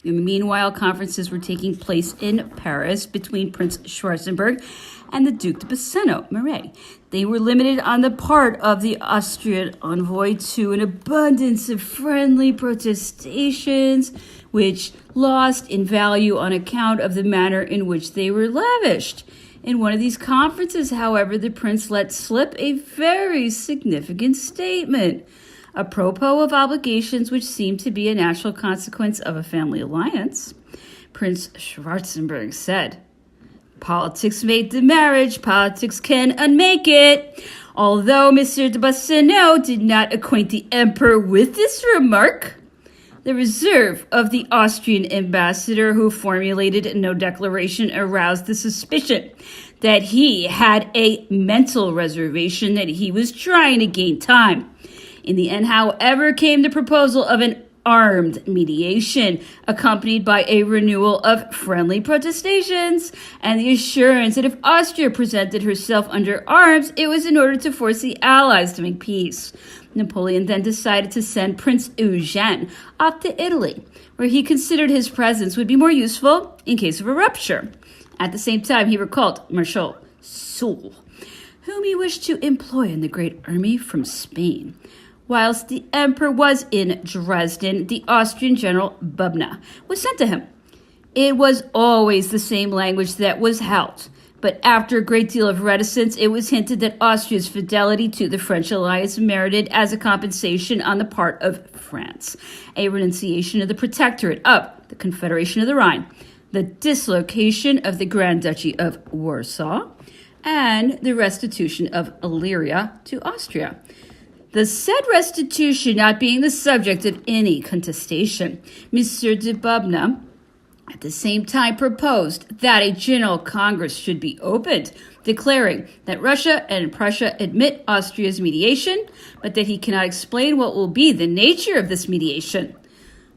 Meanwhile, conferences were taking place in Paris between Prince Schwarzenberg and the Duc de Marais. They were limited on the part of the Austrian envoy to an abundance of friendly protestations, which lost in value on account of the manner in which they were lavished. In one of these conferences, however, the prince let slip a very significant statement. Apropos of obligations which seemed to be a natural consequence of a family alliance, Prince Schwarzenberg said, "Politics made the marriage, politics can unmake it." Although Monsieur de Basseneau did not acquaint the emperor with this remark, the reserve of the Austrian ambassador who formulated no declaration aroused the suspicion that he had a mental reservation that he was trying to gain time. In the end, however, came the proposal of an armed mediation, accompanied by a renewal of friendly protestations and the assurance that if Austria presented herself under arms, it was in order to force the Allies to make peace. Napoleon then decided to send Prince Eugene off to Italy, where he considered his presence would be more useful in case of a rupture. At the same time, he recalled Marshal Soult, whom he wished to employ in the great army from Spain. Whilst the emperor was in Dresden, the Austrian general Bubna was sent to him. It was always the same language that was held, but after a great deal of reticence, it was hinted that Austria's fidelity to the French alliance merited as a compensation on the part of France a renunciation of the protectorate of the Confederation of the Rhine, the dislocation of the Grand Duchy of Warsaw, and the restitution of Illyria to Austria. The said restitution not being the subject of any contestation, Monsieur de Bubna at the same time proposed that a general congress should be opened, declaring that Russia and Prussia admit Austria's mediation, but that he cannot explain what will be the nature of this mediation.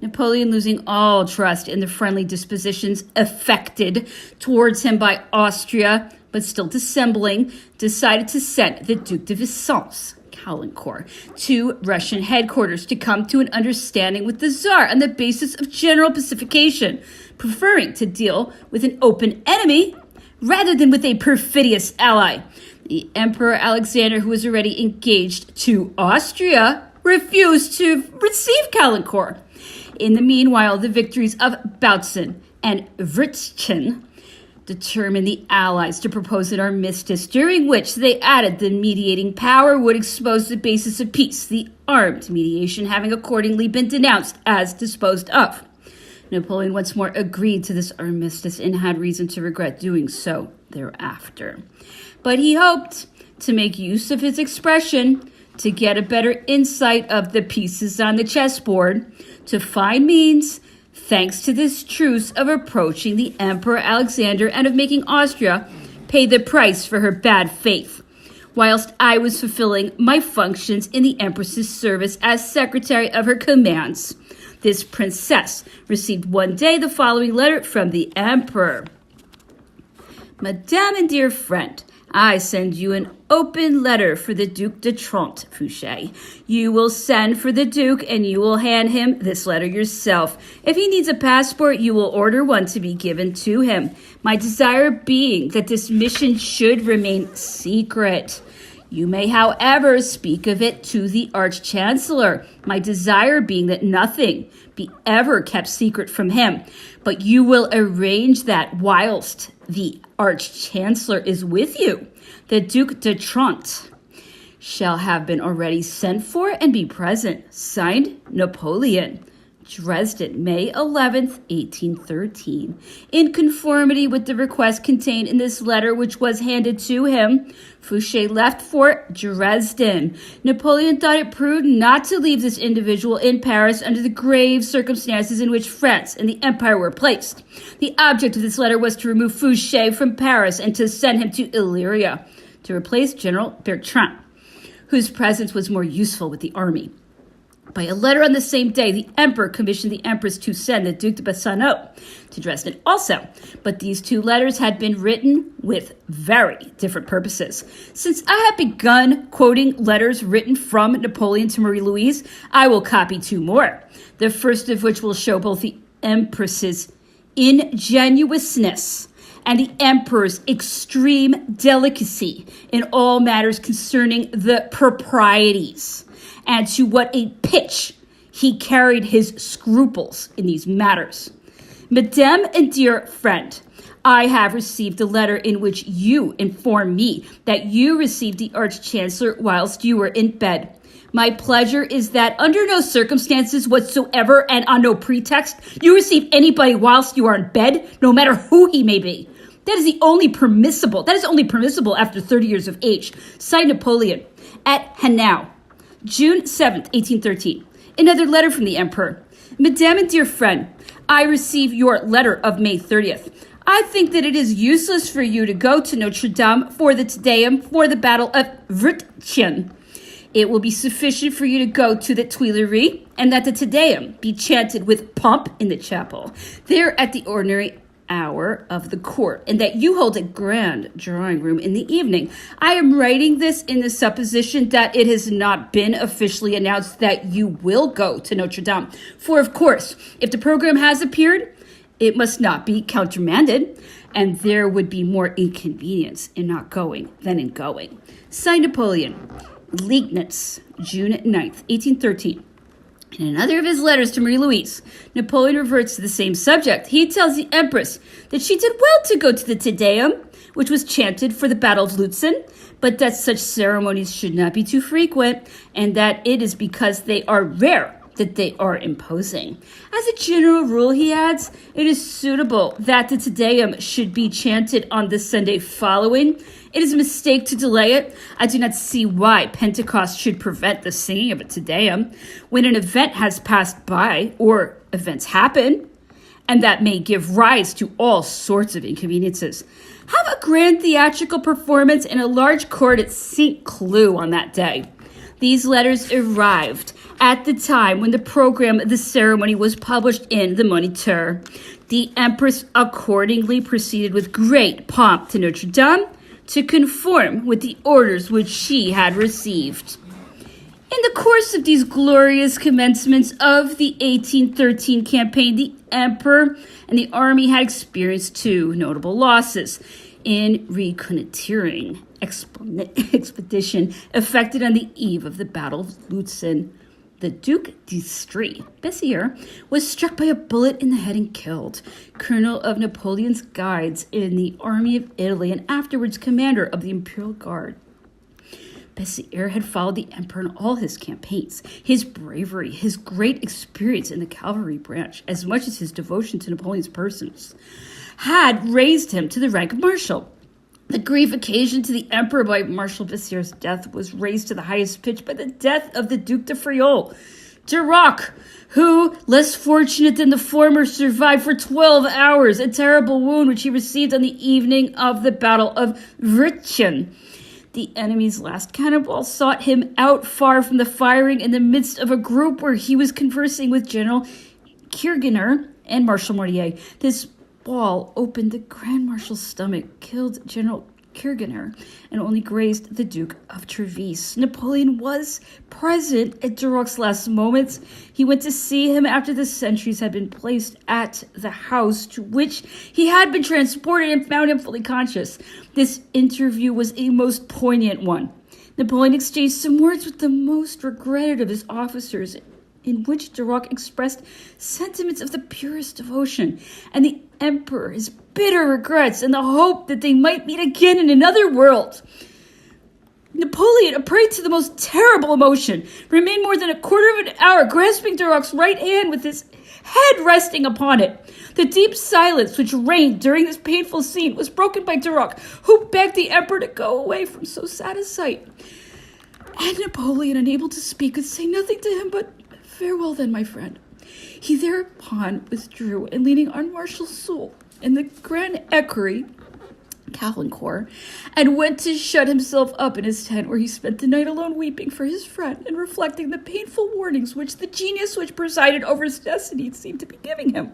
Napoleon, losing all trust in the friendly dispositions affected towards him by Austria, but still dissembling, decided to send the Duc de Vicence Caulaincourt to Russian headquarters to come to an understanding with the Tsar on the basis of general pacification, preferring to deal with an open enemy rather than with a perfidious ally. The Emperor Alexander, who was already engaged to Austria, refused to receive Caulaincourt. In the meanwhile, the victories of Bautzen and Württemberg determined the Allies to propose an armistice, during which they added the mediating power would expose the basis of peace, the armed mediation having accordingly been denounced as disposed of. Napoleon once more agreed to this armistice and had reason to regret doing so thereafter. But he hoped to make use of his expression to get a better insight of the pieces on the chessboard, to find means, thanks to this truce, of approaching the Emperor Alexander and of making Austria pay the price for her bad faith, whilst I was fulfilling my functions in the Empress's service as secretary of her commands. This princess received one day the following letter from the Emperor. Madame and dear friend, I send you an open letter for the Duc de Trente, Fouché. You will send for the Duke and you will hand him this letter yourself. If he needs a passport, you will order one to be given to him. My desire being that this mission should remain secret. You may, however, speak of it to the Arch-Chancellor, my desire being that nothing be ever kept secret from him. But you will arrange that whilst the Arch-Chancellor is with you. The Duc de Trente shall have been already sent for and be present. Signed, Napoleon. Dresden, May 11th, 1813. In conformity with the request contained in this letter, which was handed to him, Fouché left for Dresden. Napoleon thought it prudent not to leave this individual in Paris under the grave circumstances in which France and the Empire were placed. The object of this letter was to remove Fouché from Paris and to send him to Illyria to replace General Bertrand, whose presence was more useful with the army. By a letter on the same day, the emperor commissioned the empress to send the Duc de Basseneau to Dresden also. But these two letters had been written with very different purposes. Since I have begun quoting letters written from Napoleon to Marie-Louise, I will copy two more. The first of which will show both the empress's ingenuousness and the emperor's extreme delicacy in all matters concerning the proprieties, and to what a pitch he carried his scruples in these matters. Madame and dear friend, I have received a letter in which you inform me that you received the Arch-Chancellor whilst you were in bed. My pleasure is that under no circumstances whatsoever and on no pretext you receive anybody whilst you are in bed, no matter who he may be. That is only permissible after 30 years of age. Signed, Napoleon. At Hanau, June 7th, 1813. Another letter from the Emperor. Madame and dear friend, I receive your letter of May 30th. I think that it is useless for you to go to Notre Dame for the Te Deum for the Battle of Vrtchen. It will be sufficient for you to go to the Tuileries and that the Te Deum be chanted with pomp in the chapel, there at the ordinary hour of the court, and that you hold a grand drawing room in the evening. I am writing this in the supposition that it has not been officially announced that you will go to Notre Dame. For, of course, if the program has appeared, it must not be countermanded, and there would be more inconvenience in not going than in going. Signed, Napoleon. Liegnitz, June 9th, 1813. In another of his letters to Marie-Louise, Napoleon reverts to the same subject. He tells the Empress that she did well to go to the Te Deum, which was chanted for the Battle of Lutzen, but that such ceremonies should not be too frequent, and that it is because they are rare that they are imposing. As a general rule, he adds, it is suitable that the Te Deum should be chanted on the Sunday following. It is a mistake to delay it. I do not see why Pentecost should prevent the singing of a Te Deum when an event has passed by or events happen, and that may give rise to all sorts of inconveniences. Have a grand theatrical performance in a large court at St. Cloud on that day. These letters arrived at the time when the program of the ceremony was published in the Moniteur. The Empress accordingly proceeded with great pomp to Notre Dame to conform with the orders which she had received. In the course of these glorious commencements of the 1813 campaign, the Emperor and the army had experienced two notable losses in reconnoitering expedition effected on the eve of the Battle of Lutzen. The Duc d'Istrie, Bessières, was struck by a bullet in the head and killed. Colonel of Napoleon's guides in the Army of Italy and afterwards commander of the Imperial Guard. Bessières had followed the emperor in all his campaigns. His bravery, his great experience in the cavalry branch, as much as his devotion to Napoleon's persons, had raised him to the rank of marshal. The grief occasioned to the emperor by Marshal Bessières' death was raised to the highest pitch by the death of the Duc de Friaul. Duroc, who, less fortunate than the former, survived for 12 hours a terrible wound which he received on the evening of the Battle of Vrtchen. The enemy's last cannonball sought him out far from the firing in the midst of a group where he was conversing with General Kirgener and Marshal Mortier. This ball opened the Grand Marshal's stomach, killed General Kirgener, and only grazed the Duke of Trevize. Napoleon was present at Duroc's last moments. He went to see him after the sentries had been placed at the house to which he had been transported and found him fully conscious. This interview was a most poignant one. Napoleon exchanged some words with the most regretted of his officers, in which Duroc expressed sentiments of the purest devotion, and the emperor his bitter regrets and the hope that they might meet again in another world. Napoleon, a prey to the most terrible emotion, remained more than a quarter of an hour grasping Duroc's right hand with his head resting upon it. The deep silence which reigned during this painful scene was broken by Duroc, who begged the emperor to go away from so sad a sight. And Napoleon, unable to speak, could say nothing to him but, "Farewell then, my friend." He thereupon withdrew, and leaning on Marshal Soult in the Grand Equerry, Caulaincourt, and went to shut himself up in his tent, where he spent the night alone weeping for his friend and reflecting the painful warnings which the genius which presided over his destiny seemed to be giving him.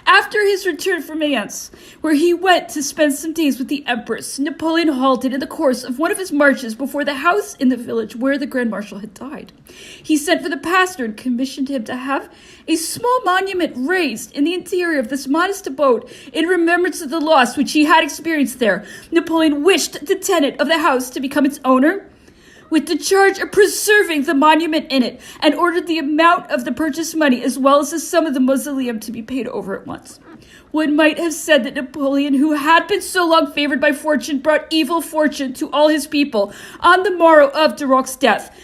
After his return from Mayence, where he went to spend some days with the Empress, Napoleon halted in the course of one of his marches before the house in the village where the Grand Marshal had died. He sent for the pastor and commissioned him to have a small monument raised in the interior of this modest abode in remembrance of the loss which he had experienced there. Napoleon wished the tenant of the house to become its owner, with the charge of preserving the monument in it, and ordered the amount of the purchase money as well as the sum of the mausoleum to be paid over at once. One might have said that Napoleon, who had been so long favored by fortune, brought evil fortune to all his people. On the morrow of Duroc's death,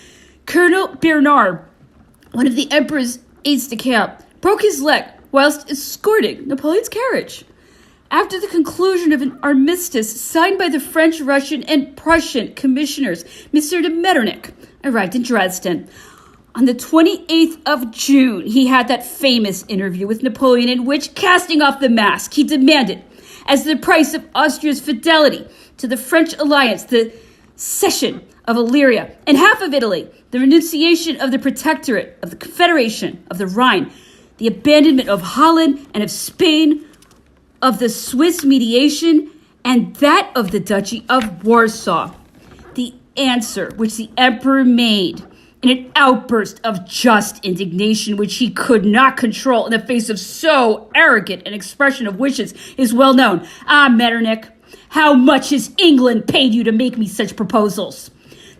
Colonel Bernard, one of the emperor's aides-de-camp, broke his leg whilst escorting Napoleon's carriage. After the conclusion of an armistice signed by the French, Russian, and Prussian commissioners, Monsieur de Metternich arrived in Dresden. On the 28th of June, he had that famous interview with Napoleon in which, casting off the mask, he demanded, as the price of Austria's fidelity to the French alliance, the cession of Illyria and half of Italy, the renunciation of the protectorate of the Confederation of the Rhine, the abandonment of Holland and of Spain, of the Swiss mediation, and that of the Duchy of Warsaw. The answer which the emperor made in an outburst of just indignation which he could not control in the face of so arrogant an expression of wishes is well known. Ah, Metternich, how much has England paid you to make me such proposals?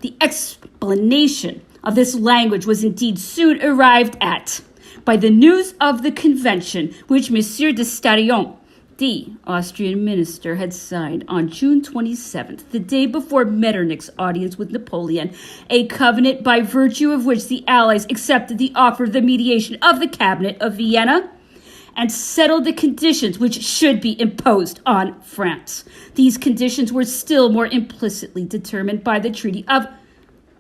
The explanation of this language was indeed soon arrived at by the news of the convention which Monsieur de Starion, the Austrian minister, had signed on June 27th, the day before Metternich's audience with Napoleon, a covenant by virtue of which the Allies accepted the offer of the mediation of the cabinet of Vienna and settled the conditions which should be imposed on France. These conditions were still more implicitly determined by the Treaty of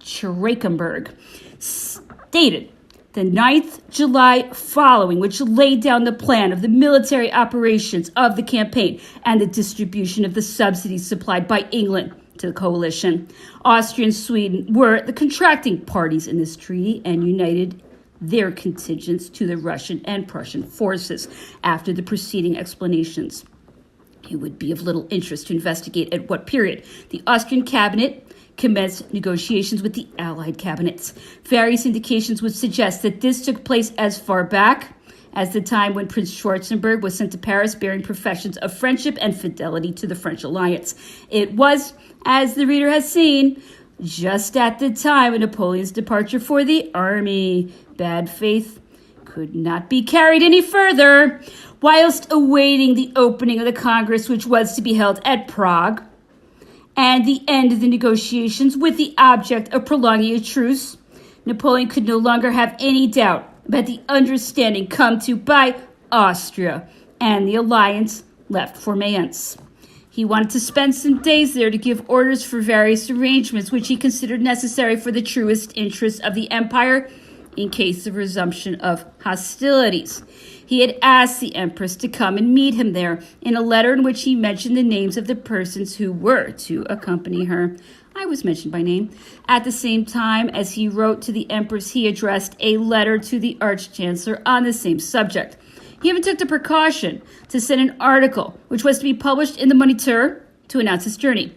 Schreckenberg, stated the 9th July following, which laid down the plan of the military operations of the campaign and the distribution of the subsidies supplied by England to the coalition. Austria and Sweden were the contracting parties in this treaty and united their contingents to the Russian and Prussian forces. After the preceding explanations, it would be of little interest to investigate at what period the Austrian cabinet commenced negotiations with the Allied cabinets. Various indications would suggest that this took place as far back as the time when Prince Schwarzenberg was sent to Paris bearing professions of friendship and fidelity to the French alliance. It was, as the reader has seen, just at the time of Napoleon's departure for the army. Bad faith could not be carried any further. Whilst awaiting the opening of the Congress, which was to be held at Prague, and the end of the negotiations with the object of prolonging a truce, Napoleon could no longer have any doubt about the understanding come to by Austria, and the alliance left for Mayence. He wanted to spend some days there to give orders for various arrangements which he considered necessary for the truest interests of the empire in case of resumption of hostilities. He had asked the Empress to come and meet him there in a letter in which he mentioned the names of the persons who were to accompany her. I was mentioned by name. At the same time as he wrote to the Empress, he addressed a letter to the Arch-Chancellor on the same subject. He even took the precaution to send an article, which was to be published in the Moniteur, to announce his journey.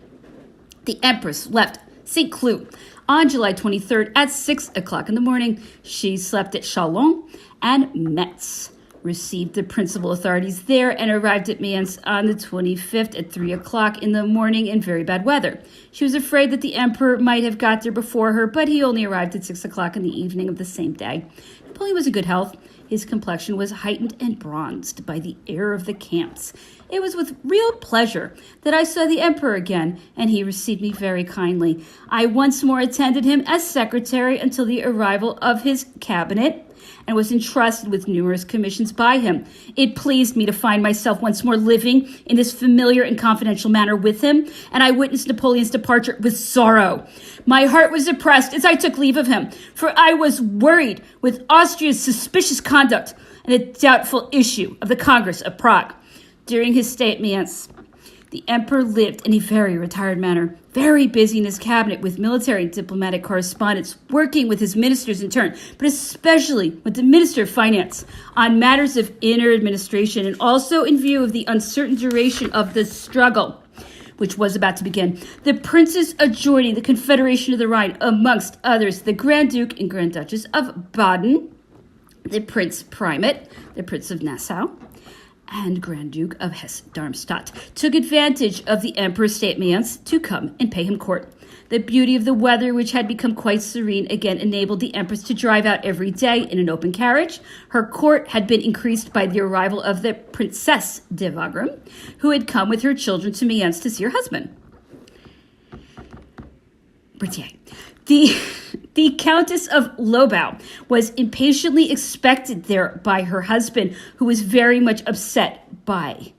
The Empress left St. Cloud on July 23rd at 6 o'clock in the morning. She slept at Chalon and Metz, received the principal authorities there, and arrived at Mayence on the 25th at 3 o'clock in the morning in very bad weather. She was afraid that the emperor might have got there before her, but he only arrived at 6 o'clock in the evening of the same day. Napoleon was in good health. His complexion was heightened and bronzed by the air of the camps. It was with real pleasure that I saw the emperor again, and he received me very kindly. I once more attended him as secretary until the arrival of his cabinet, and was entrusted with numerous commissions by him. It pleased me to find myself once more living in this familiar and confidential manner with him, and I witnessed Napoleon's departure with sorrow. My heart was oppressed as I took leave of him, for I was worried with Austria's suspicious conduct and the doubtful issue of the Congress of Prague. During his stay at Mayence, the emperor lived in a very retired manner, very busy in his cabinet with military and diplomatic correspondence, working with his ministers in turn, but especially with the Minister of Finance on matters of inner administration, and also in view of the uncertain duration of the struggle, which was about to begin. The princes adjoining the Confederation of the Rhine, amongst others, the Grand Duke and Grand Duchess of Baden, the Prince Primate, the Prince of Nassau, and Grand Duke of Hesse-Darmstadt, took advantage of the Emperor's statements to come and pay him court. The beauty of the weather, which had become quite serene, again enabled the Empress to drive out every day in an open carriage. Her court had been increased by the arrival of the Princess de Wagram, who had come with her children to Mayence to see her husband. Berthier. The Countess of Lobau was impatiently expected there by her husband, who was very much upset by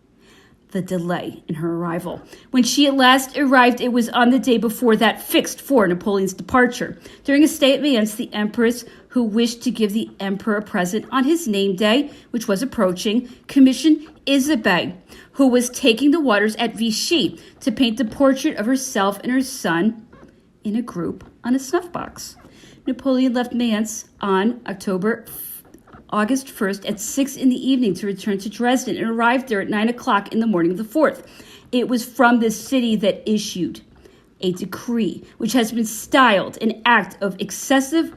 the delay in her arrival. When she at last arrived, it was on the day before that fixed for Napoleon's departure. During a stay at Mayence, the Empress, who wished to give the Emperor a present on his name day, which was approaching, commissioned Isabelle, who was taking the waters at Vichy, to paint the portrait of herself and her son in a group on a snuff box. Napoleon left Mayence on August 1st at 6 in the evening to return to Dresden and arrived there at 9 o'clock in the morning of the 4th. It was from this city that issued a decree which has been styled an act of excessive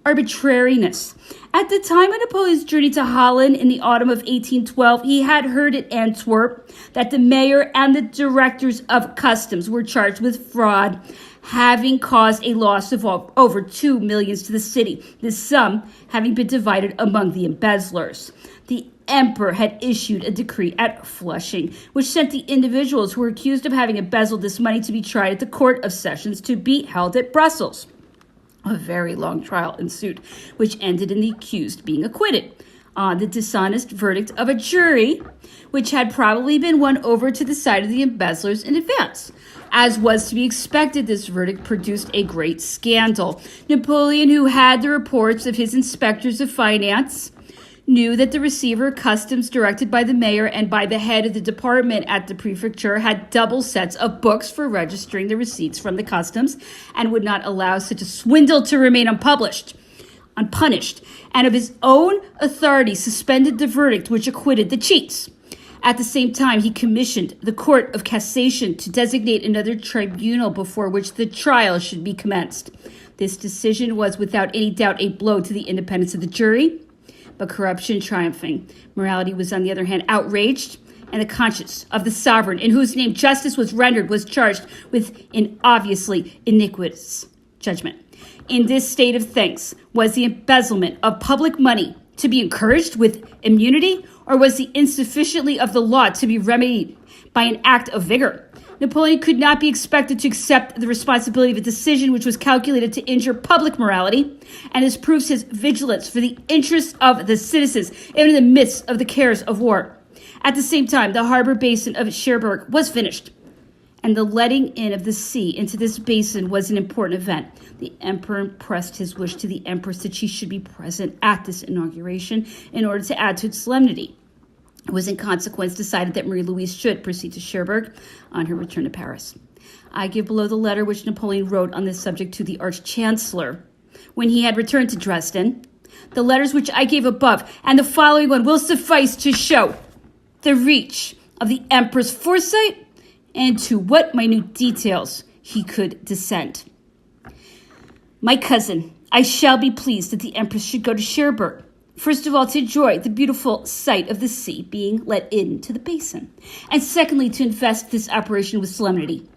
arbitrariness. At the time of Napoleon's journey to Holland in the autumn of 1812, he had heard at Antwerp that the mayor and the directors of customs were charged with fraud, having caused a loss of over 2 millions to the city, this sum having been divided among the embezzlers. The emperor had issued a decree at Flushing, which sent the individuals who were accused of having embezzled this money to be tried at the Court of Sessions to be held at Brussels. A very long trial ensued, which ended in the accused being acquitted on the dishonest verdict of a jury, which had probably been won over to the side of the embezzlers in advance. As was to be expected, this verdict produced a great scandal. Napoleon, who had the reports of his inspectors of finance, knew that the receiver of customs directed by the mayor and by the head of the department at the prefecture had double sets of books for registering the receipts from the customs and would not allow such a swindle to remain unpunished, and of his own authority suspended the verdict which acquitted the cheats. At the same time, he commissioned the Court of Cassation to designate another tribunal before which the trial should be commenced. This decision was without any doubt a blow to the independence of the jury, but corruption triumphing. Morality was, on the other hand, outraged, and the conscience of the sovereign, in whose name justice was rendered, was charged with an obviously iniquitous judgment. In this state of things, was the embezzlement of public money to be encouraged with immunity, or was the insufficiency of the law to be remedied by an act of vigor? Napoleon could not be expected to accept the responsibility of a decision which was calculated to injure public morality, and this proves his vigilance for the interests of the citizens, even in the midst of the cares of war. At the same time, the harbor basin of Cherbourg was finished, and the letting in of the sea into this basin was an important event. The emperor pressed his wish to the empress that she should be present at this inauguration in order to add to its solemnity. It was in consequence decided that Marie-Louise should proceed to Cherbourg on her return to Paris. I give below the letter which Napoleon wrote on this subject to the Arch-Chancellor when he had returned to Dresden. The letters which I gave above and the following one will suffice to show the reach of the emperor's foresight and to what minute details he could descend. My cousin, I shall be pleased that the empress should go to Cherbourg. First of all, to enjoy the beautiful sight of the sea being let into the basin. And secondly, to invest this operation with solemnity.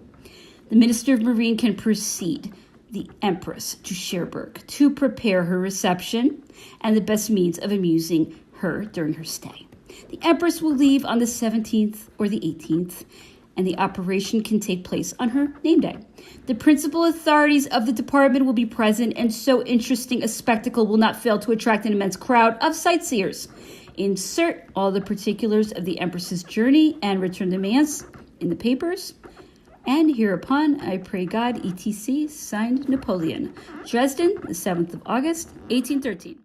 The Minister of Marine can precede the Empress to Cherbourg to prepare her reception and the best means of amusing her during her stay. The Empress will leave on the 17th or the 18th, and the operation can take place on her name day. The principal authorities of the department will be present, and so interesting a spectacle will not fail to attract an immense crowd of sightseers. Insert all the particulars of the Empress's journey and return to Mayence in the papers. And hereupon, I pray God, etc., signed Napoleon. Dresden, the 7th of August, 1813.